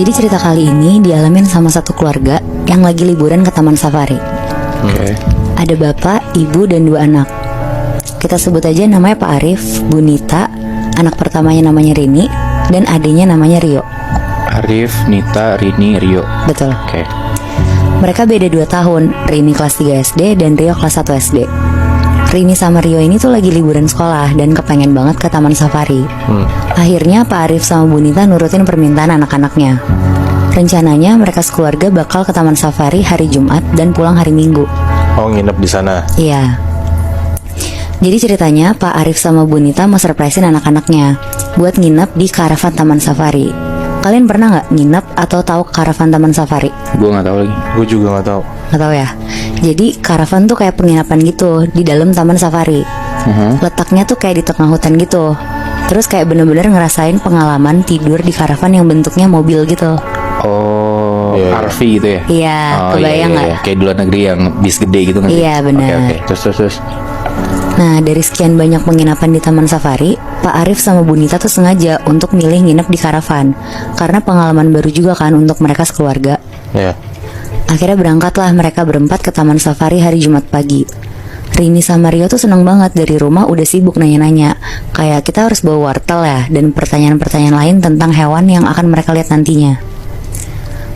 Jadi cerita kali ini dialamin sama satu keluarga yang lagi liburan ke taman safari. Ada bapak, ibu, dan 2 anak. Kita sebut aja namanya Pak Arif, Bu Nita, anak pertamanya namanya Rini, dan adiknya namanya Rio. Arif, Nita, Rini, Rio. Betul. Oke. Mereka beda 2 tahun, Rini kelas 3 SD dan Rio kelas 1 SD. Rini sama Rio ini tuh lagi liburan sekolah dan kepengen banget ke taman safari. Akhirnya Pak Arif sama Bu Nita nurutin permintaan anak-anaknya. Rencananya mereka sekeluarga bakal ke taman safari hari Jumat dan pulang hari Minggu. Oh, nginep di sana. Iya. Jadi ceritanya Pak Arif sama Bu Nita mau surprisein anak-anaknya buat nginep di karavan taman safari. Kalian pernah nggak nginep atau tahu karavan taman safari? Gue nggak tahu lagi. Gue juga nggak tahu. Nggak tahu ya. Jadi karavan tuh kayak penginapan gitu di dalam taman safari. Letaknya tuh kayak di tengah hutan gitu. Terus kayak bener-bener ngerasain pengalaman tidur di karavan yang bentuknya mobil gitu. Oh, Iya. RV gitu ya? Iya, Oh, kebayang nggak? Kayak di luar negeri yang bis gede gitu nggak sih? Iya, benar. Oke. Terus. Nah, dari sekian banyak penginapan di taman safari, Pak Arif sama Bu Nita tuh sengaja untuk milih nginep di karavan karena pengalaman baru juga kan untuk mereka sekeluarga. Ya. Akhirnya berangkatlah mereka berempat ke taman safari hari Jumat pagi. Rini sama Rio tuh seneng banget, dari rumah udah sibuk nanya-nanya kayak kita harus bawa wortel ya, dan pertanyaan-pertanyaan lain tentang hewan yang akan mereka lihat nantinya.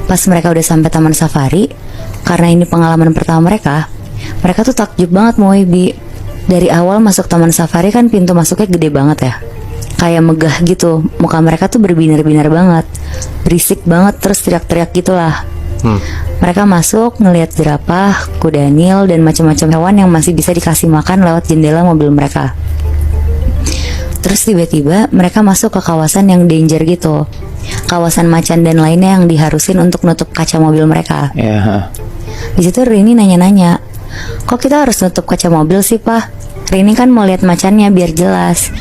Pas mereka udah sampai taman safari, karena ini pengalaman pertama mereka tuh takjub banget mau Bi. Dari awal masuk taman safari kan pintu masuknya gede banget ya, kayak megah gitu. Muka mereka tuh berbinar-binar banget, berisik banget, terus teriak-teriak gitulah. Mereka masuk ngelihat jerapah, kuda nil, dan macam-macam hewan yang masih bisa dikasih makan lewat jendela mobil mereka. Terus tiba-tiba mereka masuk ke kawasan yang danger gitu, kawasan macan dan lainnya yang diharusin untuk nutup kaca mobil mereka. Ya. Di situ Rini nanya-nanya, kok kita harus nutup kaca mobil sih Pak? Rini kan mau lihat macannya biar jelas.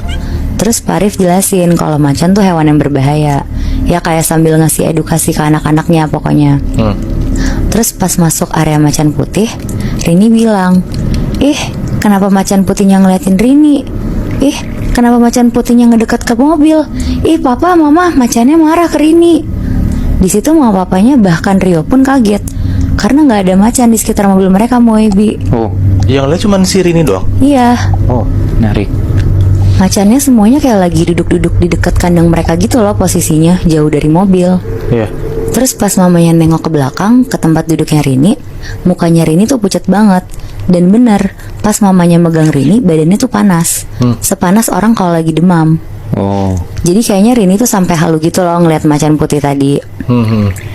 Terus Pak Arif jelasin kalau macan tuh hewan yang berbahaya. Ya kayak sambil ngasih edukasi ke anak-anaknya pokoknya. Terus pas masuk area macan putih, Rini bilang, ih kenapa macan putihnya ngeliatin Rini? Ih kenapa macan putihnya ngedekat ke mobil? Ih papa mama, macannya marah ke Rini. Di situ mama papanya bahkan Rio pun kaget karena nggak ada macan di sekitar mobil mereka, Moebi. Oh, Yang lihat cuma si Rini doang. Iya, oh, menarik. macannya semuanya kayak lagi duduk-duduk di dekat kandang mereka gitu loh, posisinya jauh dari mobil. Iya. Terus pas mamanya nengok ke belakang ke tempat duduknya Rini, mukanya Rini tuh pucat banget. Dan bener, pas mamanya megang Rini, badannya tuh panas, sepanas orang kalau lagi demam. Oh, Jadi kayaknya Rini tuh sampai halu gitu loh ngeliat macan putih tadi.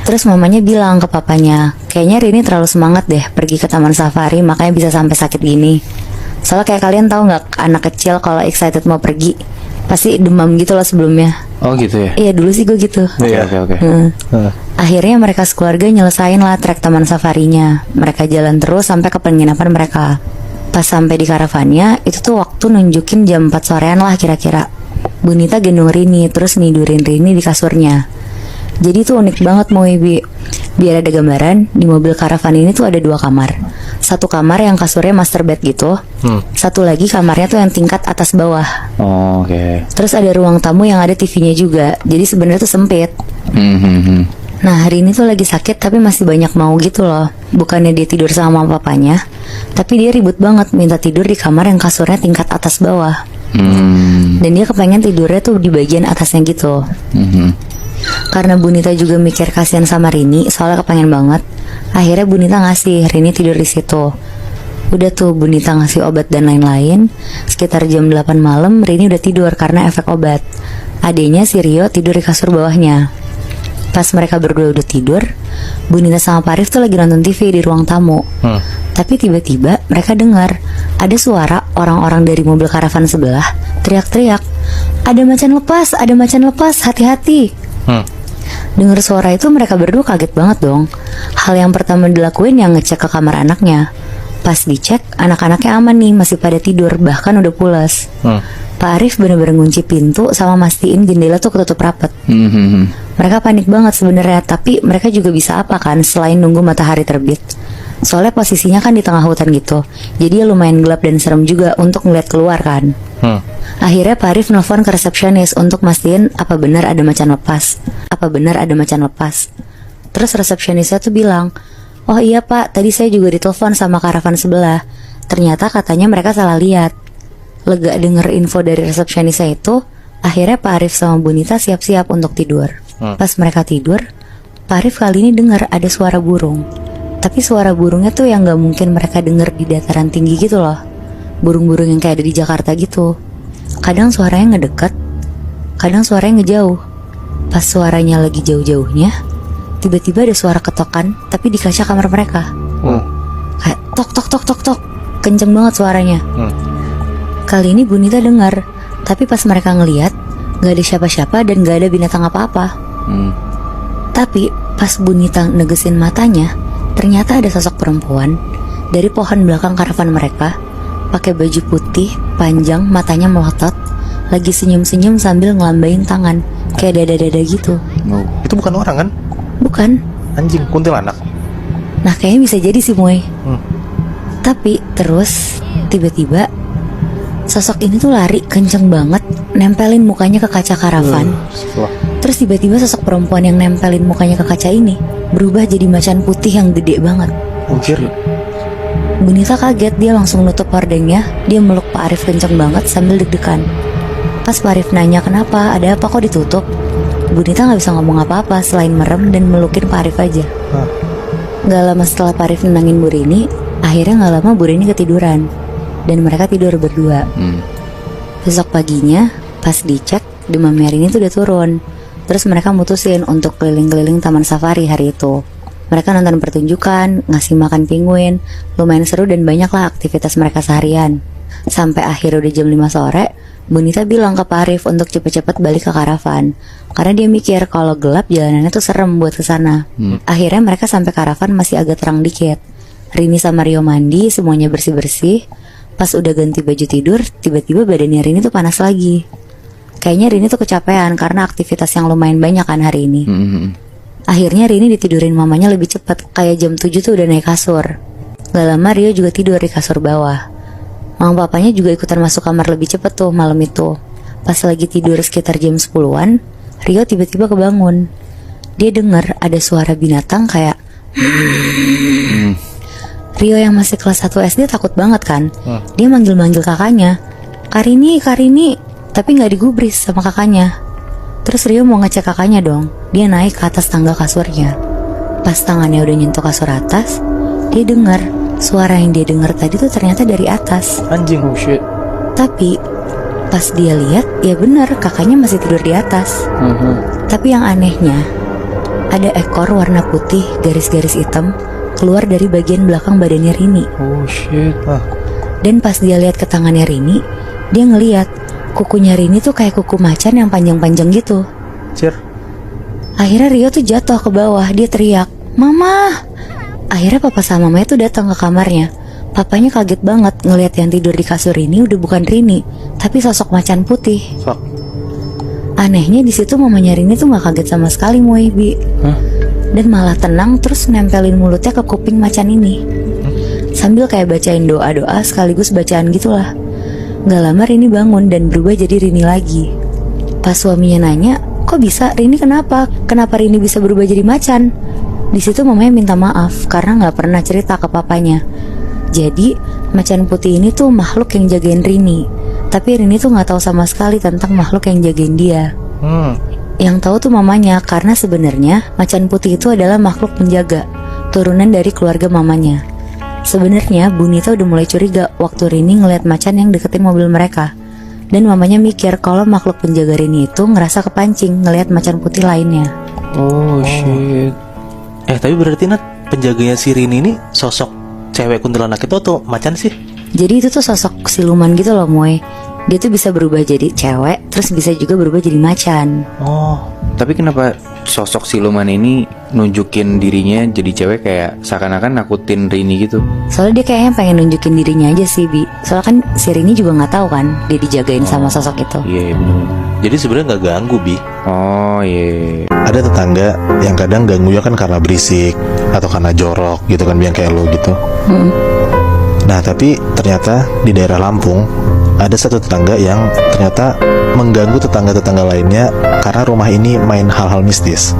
Terus mamanya bilang ke papanya, kayaknya Rini terlalu semangat deh pergi ke taman safari, makanya bisa sampai sakit gini. Soalnya kayak kalian tahu nggak, anak kecil kalau excited mau pergi pasti demam gitu loh sebelumnya. oh gitu ya? Iya dulu sih gue gitu. Iya. Oke. Akhirnya mereka sekeluarga nyelesain lah trek taman safarinya. Mereka jalan terus sampai ke penginapan mereka. Pas sampai di karavannya, itu tuh waktu nunjukin jam 4 sorean lah kira-kira. Bu Nita gendong Rini, terus nidurin Rini di kasurnya. Jadi tuh unik banget Moebi. Biar ada gambaran, di mobil karavan ini tuh ada 2 kamar. Satu kamar yang kasurnya master bed gitu. Satu lagi kamarnya tuh yang tingkat atas bawah. Oh, oke. Terus ada ruang tamu yang ada TV-nya juga. Jadi sebenarnya tuh sempit. Nah hari ini tuh lagi sakit tapi masih banyak mau gitu loh. Bukannya dia tidur sama mama papanya, tapi dia ribut banget minta tidur di kamar yang kasurnya tingkat atas bawah. Dan dia kepengen tidurnya tuh di bagian atasnya gitu. Karena Bu Nita juga mikir kasihan sama Rini, soalnya kepengen banget. Akhirnya Bu Nita ngasih Rini tidur di situ. Udah tuh Bu Nita ngasih obat dan lain-lain. Sekitar jam 8 malam Rini udah tidur karena efek obat. Adenya si Rio tidur di kasur bawahnya. Pas mereka berdua udah tidur, Bu Nita sama Pak Arif tuh lagi nonton TV di ruang tamu. Tapi tiba-tiba mereka dengar ada suara orang-orang dari mobil karavan sebelah teriak-teriak, ada macan lepas, hati-hati. Dengar suara itu mereka berdua kaget banget dong. Hal yang pertama dilakuin yang ngecek ke kamar anaknya. Pas dicek, anak-anaknya aman nih, masih pada tidur, bahkan udah pulas. Pak Arif bener-bener ngunci pintu sama mastiin jendela tuh ketutup rapat. Mereka panik banget sebenarnya, tapi mereka juga bisa apa kan selain nunggu matahari terbit. Soalnya posisinya kan di tengah hutan gitu, jadi ya lumayan gelap dan serem juga untuk ngeliat keluar kan. Akhirnya Pak Arif nelfon ke resepsionis untuk mastiin apa benar ada macan lepas. Terus resepsionisnya tuh bilang, "Oh iya Pak, tadi saya juga ditelepon sama karavan sebelah. Ternyata katanya mereka salah lihat." Lega denger info dari resepsionisnya itu, akhirnya Pak Arif sama Bu Nita siap-siap untuk tidur. Pas mereka tidur, Pak Arif kali ini dengar ada suara burung. Tapi suara burungnya tuh yang gak mungkin mereka denger di dataran tinggi gitu loh. Burung-burung yang kayak ada di Jakarta gitu. Kadang suaranya ngedeket, kadang suaranya ngejauh. Pas suaranya lagi jauh-jauhnya, tiba-tiba ada suara ketokan tapi di kaca kamar mereka. Kayak tok tok tok tok tok. Kenceng banget suaranya. Kali ini Bu Nita dengar, tapi pas mereka ngeliat, gak ada siapa-siapa dan gak ada binatang apa-apa. Tapi pas Bu Nita negesin matanya, ternyata ada sosok perempuan dari pohon belakang karavan mereka, pakai baju putih, panjang, matanya melotot, lagi senyum-senyum sambil ngelambain tangan, kayak dada-dada gitu. Itu bukan orang kan? Bukan. Anjing, kuntilanak. Nah kayaknya bisa jadi sih Moy. Tapi terus tiba-tiba sosok ini tuh lari kenceng banget, nempelin mukanya ke kaca karavan. Terus tiba-tiba sosok perempuan yang nempelin mukanya ke kaca ini berubah jadi macan putih yang gede banget. Anjir. Bu Nita kaget, dia langsung nutup hordengnya. Dia meluk Pak Arif kenceng banget sambil deg-degan. Pas Pak Arif nanya kenapa, ada apa kok ditutup, Bu Nita gak bisa ngomong apa-apa selain merem dan melukin Pak Arif aja. Gak lama setelah Pak Arif nenangin Bu Rini, akhirnya gak lama Bu Rini ketiduran dan mereka tidur berdua. Besok paginya pas dicek, demamnya Rini tuh udah turun. Terus mereka mutusin untuk keliling-keliling taman safari hari itu. Mereka nonton pertunjukan, ngasih makan penguin, lumayan seru dan banyak lah aktivitas mereka seharian. Sampai akhir udah jam 5 sore, Bu Nita bilang ke Pak Arif untuk cepet-cepet balik ke karavan. Karena dia mikir kalau gelap jalanannya tuh serem buat kesana. Akhirnya mereka sampai karavan masih agak terang dikit. Rini sama Rio mandi, semuanya bersih-bersih. Pas udah ganti baju tidur, tiba-tiba badannya Rini tuh panas lagi. Kayaknya Rini tuh kecapean karena aktivitas yang lumayan banyak kan hari ini. Akhirnya Rini ditidurin mamanya lebih cepat, kayak jam 7 tuh udah naik kasur. Gak lama Rio juga tidur di kasur bawah. Mama papanya juga ikutan masuk kamar lebih cepat tuh malam itu. Pas lagi tidur sekitar jam 10-an, Rio tiba-tiba kebangun. Dia dengar ada suara binatang kayak Rio yang masih kelas 1 SD takut banget kan. Dia manggil-manggil kakaknya, Karini, Karini, tapi gak digubris sama kakaknya. Terus Rio mau ngecek kakaknya dong. Dia naik ke atas tangga kasurnya. Pas tangannya udah nyentuh kasur atas, dia dengar suara yang dia dengar tadi tuh ternyata dari atas. Anjing, oh shit. Tapi pas dia lihat, ya benar kakaknya masih tidur di atas. Tapi yang anehnya, ada ekor warna putih garis-garis hitam keluar dari bagian belakang badannya Rini. Oh shit. Dan pas dia lihat ke tangannya Rini, dia ngelihat kukunya Rini tuh kayak kuku macan yang panjang-panjang gitu. Cir. Akhirnya Rio tuh jatuh ke bawah. Dia teriak, "Mama!" Akhirnya papa sama mamanya tuh datang ke kamarnya. Papanya kaget banget ngelihat yang tidur di kasur ini udah bukan Rini, tapi sosok macan putih. Fuck. Anehnya di situ mamanya Rini tuh gak kaget sama sekali Moebi. Dan malah tenang terus nempelin mulutnya ke kuping macan ini. Sambil kayak bacain doa-doa sekaligus bacaan gitulah. Gak lama Rini bangun dan berubah jadi Rini lagi. Pas suaminya nanya, kok bisa? Rini kenapa? Kenapa Rini bisa berubah jadi macan? Di situ mamanya minta maaf karena gak pernah cerita ke papanya. Jadi macan putih ini tuh makhluk yang jagain Rini. Tapi Rini tuh gak tahu sama sekali tentang makhluk yang jagain dia. Yang tahu tuh mamanya, karena sebenarnya macan putih itu adalah makhluk penjaga, turunan dari keluarga mamanya. Sebenarnya Bu Nita udah mulai curiga waktu Rini ngeliat macan yang deketin mobil mereka. Dan mamanya mikir kalau makhluk penjaga Rini itu ngerasa kepancing ngeliat macan putih lainnya. Oh shit. Tapi berarti Nat, penjaganya si Rini ini sosok cewek kuntilanak itu atau macan sih? Jadi itu tuh sosok siluman gitu loh Moy. Dia tuh bisa berubah jadi cewek, terus bisa juga berubah jadi macan. Tapi kenapa sosok siluman ini nunjukin dirinya jadi cewek kayak seakan-akan nakutin Rini gitu? Soalnya dia kayaknya pengen nunjukin dirinya aja sih Bi. Soalnya kan si Rini juga gak tahu kan dia dijagain sama sosok itu. Iya bener. Jadi sebenarnya nggak ganggu, Bi. Oh iya. Ada tetangga yang kadang ganggunya kan karena berisik atau karena jorok gitu kan, yang kayak lo gitu. Nah tapi ternyata di daerah Lampung ada satu tetangga yang ternyata mengganggu tetangga-tetangga lainnya karena rumah ini main hal-hal mistis.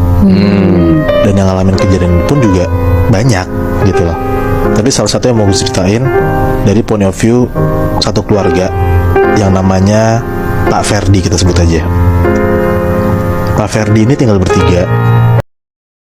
Dan yang ngalamin kejadian pun juga banyak gitu loh. Tapi salah satu yang mau gue ceritain dari point of view satu keluarga yang namanya Pak Ferdi, kita sebut aja. Pak Ferdi ini tinggal bertiga